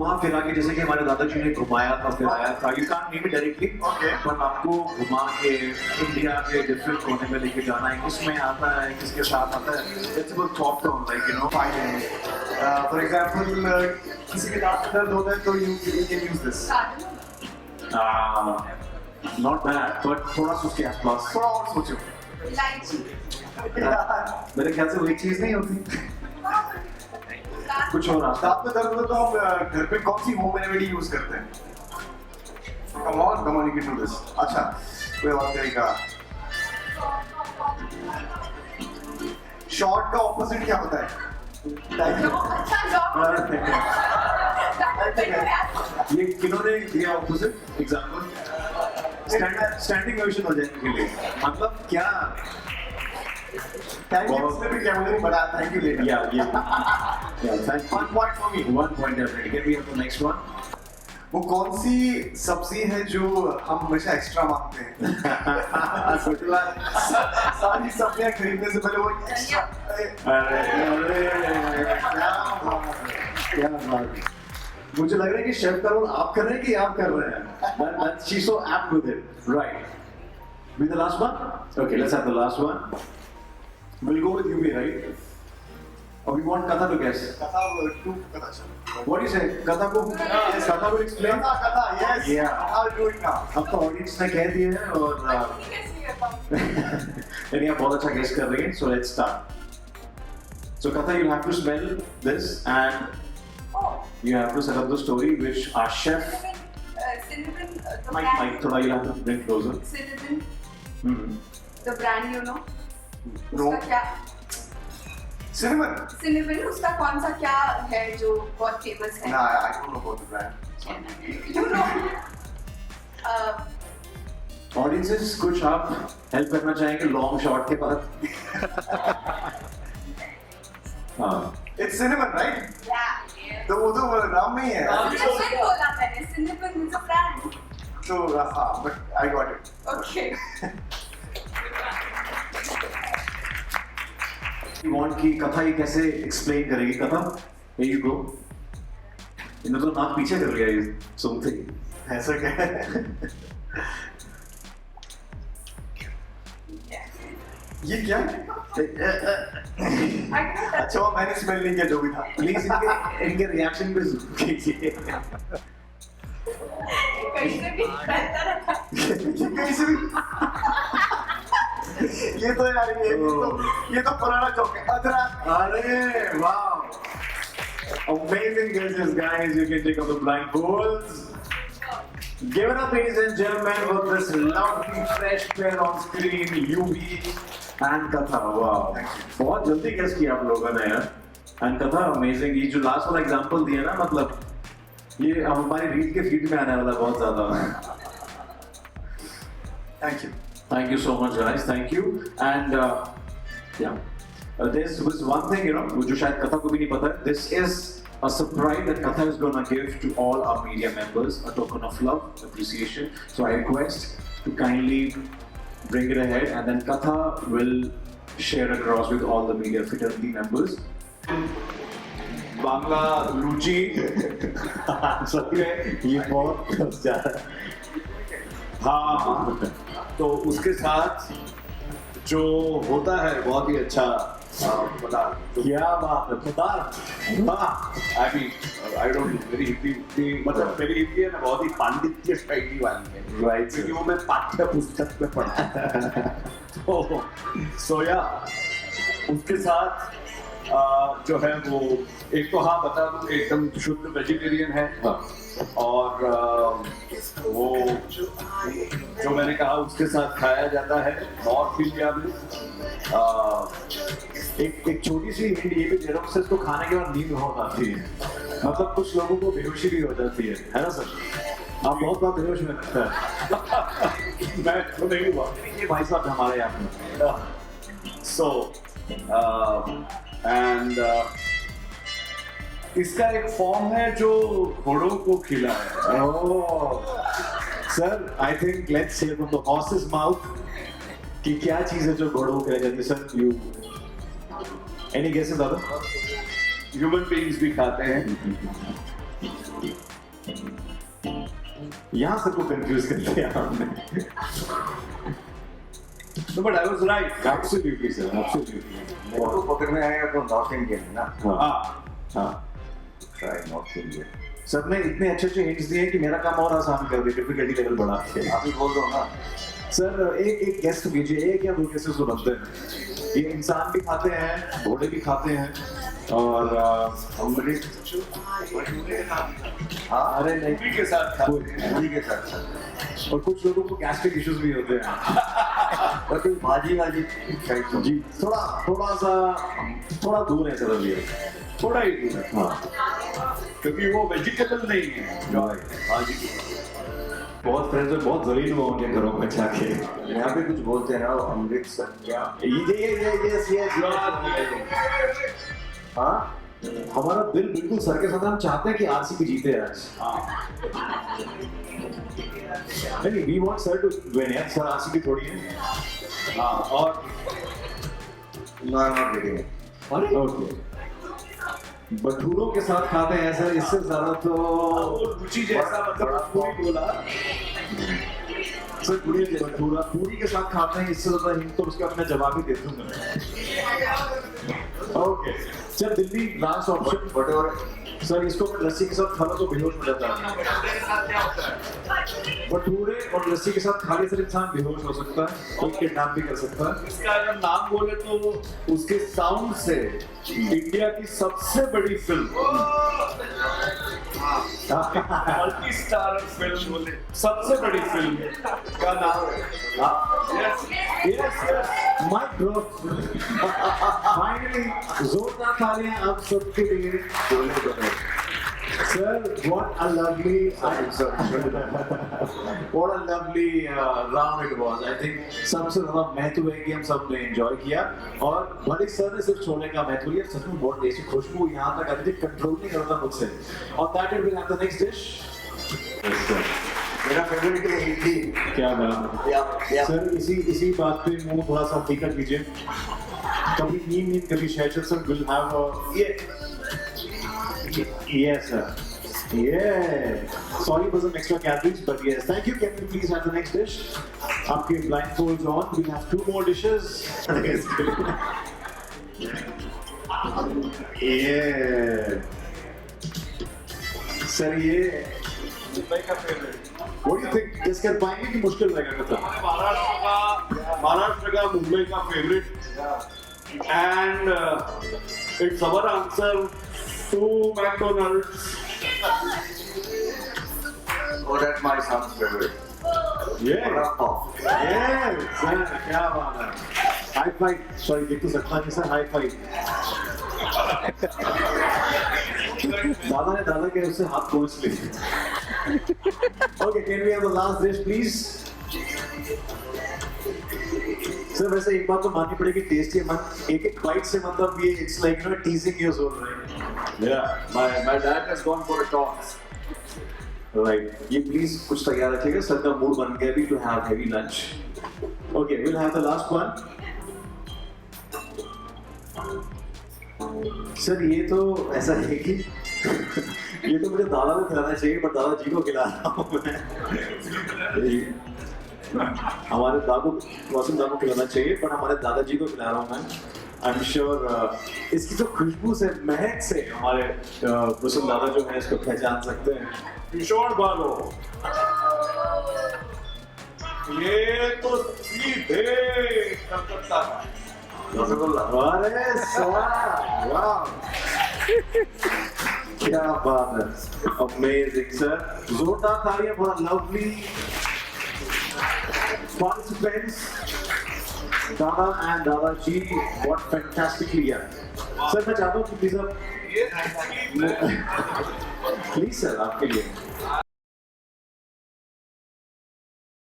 घुमा फिरा के, जैसे कि हमारे दादाजी ने घुमाया था फिराया था, you can't name it directly, but आपको घुमा के इंडिया के डिफरेंट कोने में लेके जाना है, किसमें आता है किसके साथ आता है, it's about talk down, like you know for example किसी के दांत में दर्द होता है तो you can use this. Not bad, but थोड़ा सा उसके आसपास थोड़ा और सोचो। मेरे ख्याल से वही चीज नहीं होती, कुछ और आता। दांत में दर्द होता है तो हम घर पे कौन सी होम रेमेडी यूज करते हैं? Come on you can do this. अच्छा, कोई और तरीका? शॉर्ट का ऑपोजिट क्या होता है? ये किन्होंने दिया ऑपोजिट एग्जांपल? स्टैंडिंग ओवेशन हो जाने के लिए, मतलब क्या? थैंक यू, इसने भी क्या मुझे नहीं पता। Thank you later. thank you. 1 point for me। 1 point definitely. Can we have the next one? वो कौन सी सब्जी है जो हम हमेशा एक्स्ट्रा मांगते हैं? सारी सब्जियां खरीदने से पहले वो एक्स्ट्रा। क्या बात है। मुझे लग रहा है कि शेफ का रोल आप कर रहे हैं कि आप कर रहे हैं? She's so apt with it. Right. Be the last one? Okay, let's have the last one. We'll go with Yubi, right? Or we want Katha to guess? कथा चलो। What do you say? Katha को? Yes, Katha will explain. कथा, yes. Yeah. I'll do it now। अब तो audience ने कह दिया है और यानी आप बहुत अच्छा गेस कर रही हैं, so let's start. So Katha, you'll have to smell this and you have to set up the story which our chef. Cinnamon, the Mike, brand. थोड़ा you'll have to bring closer. Cinnamon, the brand, you know. No. उसका क्या? Cinnamon। Cinnamon, उसका कौन सा क्या है जो बहुत फेमस है? Nah, I don't know about the brand। You know. Audiences कुछ आप हेल्प करना चाहेंगे लॉन्ग शॉट के बाद? हाँ. It's cinnamon, right? Yeah. तो वो तो नाम नहीं है। Cinnamon बोला मैंने. Cinnamon is a brand. तो हाँ, but I got it। Okay. You want कि कथा ये कैसे एक्सप्लेन करेगी कथा? Here you go. इन्होंने तो नाक पीछे कर लिया ये सुनते ही। ऐसा क्या है? ये क्या है? अच्छा, वो मैंने स्मेल नहीं किया जो भी था। प्लीज इनके रिएक्शन पे कीजिए। कहीं से भी बहता रहता है. कहीं से भी। ये तो यार ये तो पुराना जोक है। अदरक। अरे वाह! Amazing guesses, guys. You can take off the blindfolds. Give it up, ladies and gentlemen, for this lovely fresh pair on screen, UV and Katha. Wow. बहुत जल्दी guess किया आप लोगों ने यार. And Katha, amazing. ये जो last वाला example दिया ना, मतलब ये हमारी रील के फीड में आने वाला है बहुत ज़्यादा. Thank you. Thank you so much, guys. Thank you. And yeah, this was one thing, you know, जो शायद कथा को भी नहीं पता. This is a surprise that Katha is gonna give to all our media members, a token of love, appreciation. So I request to kindly bring it ahead, and then Katha will share across with all the media fraternity members. Bangla रुचि ये बहुत ज्यादा हाँ, तो उसके साथ जो होता है बहुत ही अच्छा बता क्या बात है बता I mean I don't know मेरी हिंदी मतलब मेरी हिंदी है ना बहुत ही पांडित्य शैली वाली है राइट क्योंकि वो मैं पाठ्य पुस्तक में पढ़ा तो सोया उसके साथ जो है वो एक तो हाँ बता दूं एकदम शुद्ध वेजिटेरियन है और वो जो मैंने कहा उसके साथ खाया जाता है नॉर्थ इंडिया में एक छोटी सी हिंट ये भी दे रहा हूँ इसको खाने के बाद नींद बहुत आती है मतलब कुछ लोगों को बेहोशी भी हो जाती है ना सर आप बहुत बार बेहोश में लगता है मैं तो नहीं हुआ ये भाई साहब हमारे यहाँ पे सो एंड इसका एक फॉर्म है जो घोड़ों को खिलाए sir I think let's say from the horses mouth कि क्या चीज है जो घोड़ों को खिलाई जाती है सर यू एनी गेसेस दादा ह्यूमन बीइंग्स भी खाते हैं यहाँ सबको कंफ्यूज कर दिया हमने। No, but I was right. Absolutely sir, absolutely. मेरे को पकड़ने आएगा तो नॉर्थ इंडियन है ना, हाँ, हाँ ट्राई नॉर्थ इंडियन। सर ने इतने अच्छे हिंट्स दिए कि मेरा काम और आसान कर दिया, डिफिकल्टी लेवल बढ़ा के। आप ही बोल दो ना। सर एक गेस्ट कीजिए, एक या दो केसेस तो बनते हैं। ये इंसान भी खाते हैं, घोड़े भी खाते हैं, और अमृत हाँ अरे नहीं पूरी के साथ खा पूरी के साथ और कुछ लोगों को गैस्ट्रिक इश्यूज भी होते हैं। और कोई भाजी वाजी खाई तो जी थोड़ा दूर है सर अभी। थोड़ा ही दूर है, हाँ क्योंकि वो वेजिटेबल नहीं है जो भाजी की। बहुत फ्रेंड्स हैं, बहुत जलील हुआ उनके घरों में जाके। यहाँ पे कुछ बोलते हैं ना अमृतसर क्या, हाँ हमारा दिल बिल्कुल सर के साथ, हम चाहते हैं कि आरसीबी जीते आज। नहीं we want sir to win यार, सर आरसीबी थोड़ी है। हाँ, और नॉट रेडी। अरे ओके भटूरों के साथ खाते हैं सर, इससे ज्यादा तो वो रुचि जैसा मतलब पूरी बोला। सर पूरी के साथ खाते हैं, इससे ज्यादा हिंट तो उसका अपना जवाब ही दे दूंगा। Okay sir Delhi last option whatever sir, इसको मैं लस्सी के साथ खाना तो बेहोश हो जाता है। भटूरे और लस्सी के साथ खाने से इंसान बेहोश हो सकता है, कोई किडनैप भी कर सकता है। इसका अगर नाम बोले तो उसके साउंड से इंडिया की सबसे बड़ी फिल्म, मल्टी स्टार फिल्म बोले सबसे बड़ी फिल्म का नाम है। Yes mic drop. फाइनली जोरदार तालियां आप सबके लिए। Sir, what a lovely round it was. I think सबसे ज्यादा महत्व है कि हम सब ने एंजॉय किया, और भले सर ने सिर्फ छोले का महत्व लिया, सच में बहुत टेस्टी खुशबू यहाँ तक आती थी, कंट्रोल नहीं करता मुझसे। और that will have the next dish. मेरा फेवरेट है इडली। क्या बात है सर, इसी बात पे मुंह थोड़ा सा फीका कीजिए। कभी नींद कभी शहर sir will have a yes sir. Yeah. Sorry for some extra calories, but yes. Thank you. Can we please have the next dish? आपके blindfolds on. We have 2 more dishes. Yeah. Sir ये मुंबई का favourite. what do you think? Guess कर पाएंगे कि मुश्किल रहेगा खत्म? महाराष्ट्र का मुंबई का favourite, and it's our answer to McDonald's. Oh, that's my son's favorite. Yeah. Vada pav. Yeah. Sir, क्या बात है? High five. Sorry, देख तो सकता नहीं सर, high five. दादा ने दादा के उससे हाथ पोंछ लिए। Okay, can we have the last dish, please? Sir वैसे एक बात तो माननी पड़ेगी, टेस्टी है, एक बाइट से मतलब ये it's like you know teasing your soul, right? Yeah, my dad has gone for a toss. Right, ये प्लीज कुछ तैयार रखिएगा, सर का मूड बन गया भी to have heavy lunch. Okay, will have the last one. Sir ये तो ऐसा है कि ये तो मुझे दादा को खिलाना चाहिए, पर दादाजी को खिला रहा हूँ मैं। हमारे दादू वासिम दादू को खिलाना चाहिए, पर हमारे दादाजी को खिला रहा हूँ मैं। आई एम श्योर इसकी जो खुशबू से, महक से हमारे वासिम दादा जो है इसको पहचान सकते हैं। किशोर बालो, ये तो सीधे कलकत्ता का रसगुल्ला। अरे स्वाद, वाह, क्या बात है, अमेजिंग सर। जोरदार तालियां for lovely participants, Dada and Dada ji, what fantastically done. Sir, मैं चाहता हूँ कि प्लीज आप ये एक्चुअली प्लीज सर आपके लिए